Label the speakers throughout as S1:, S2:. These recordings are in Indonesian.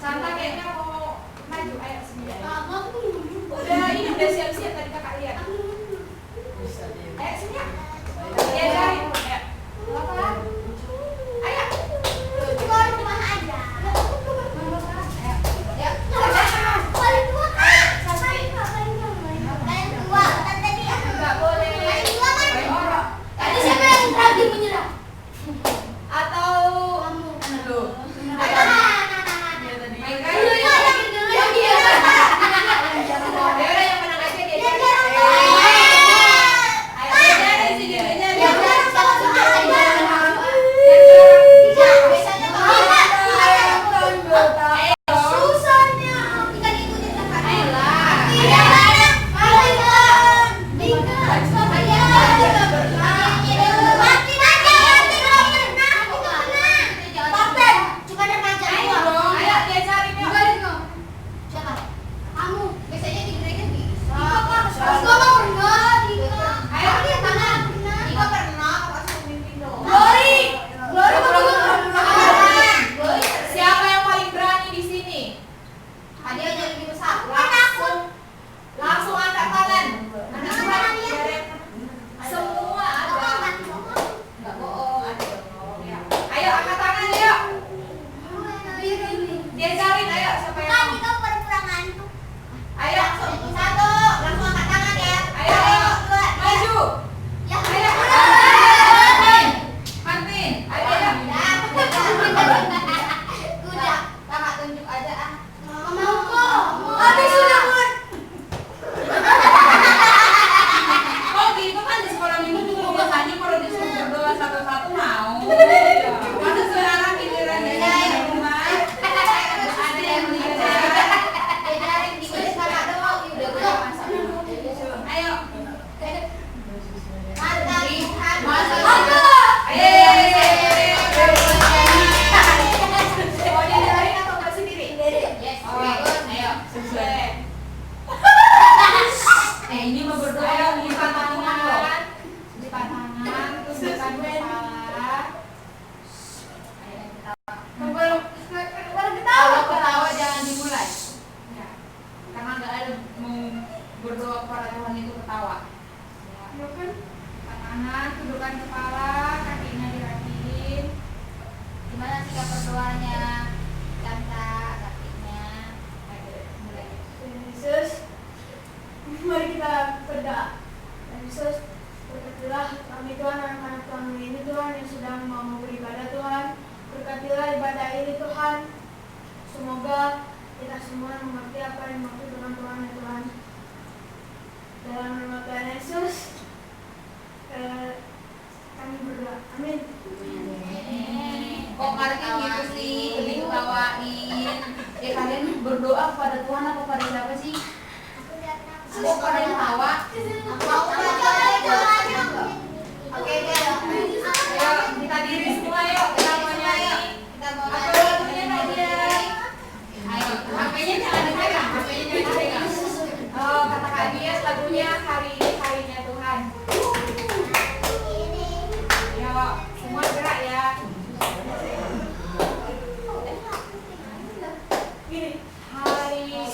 S1: Santa kayaknya mau maju, ayo sini.
S2: Udah
S1: ini udah siap-siap tadi kakak lihat. Ayo sini ya. Dia cari. Ayo. Apa? Ayo. Enggak boleh. Atau
S2: Aduh.
S1: ini mau berdoa lipat tangan, terus tekan kepala. Kalau ketawa jangan dimulai, ya. Karena nggak ada mau berdoa kepada Tuhan itu ketawa. Ya. Tangan, tundukkan kepala, kakinya dirapiin.
S2: Gimana sikap berdoanya? Kanta kakinya.
S1: Mulai.
S3: Yesus, mari kita berdoa. Yesus, berkatilah kami Tuhan, anak-anak Tuhan ini Tuhan yang sedang mau beribadah Tuhan. Berkatilah ibadah ini Tuhan. Semoga kita semua mengerti apa yang dimaksud dengan Tuhan ya Tuhan. Dalam nama Tuhan Yesus, kami berdoa. Amin.
S1: Kok ngerti gitu sih, diketawain. Ya kalian berdoa kepada Tuhan apa pada siapa sih? Kok pada yang tawa?
S2: Oke,
S1: Ayo kita diri semua yuk, kita mau nyanyi. Apa lagunya Nadia? Ayo, HP-nya jangan dipegang, HP-nya jangan dipegang. Oh, kata Kak Dias lagunya hari ini harinya Tuhan. Yuk, semua gerak ya. Hari ini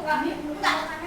S1: kami.
S2: Enggak.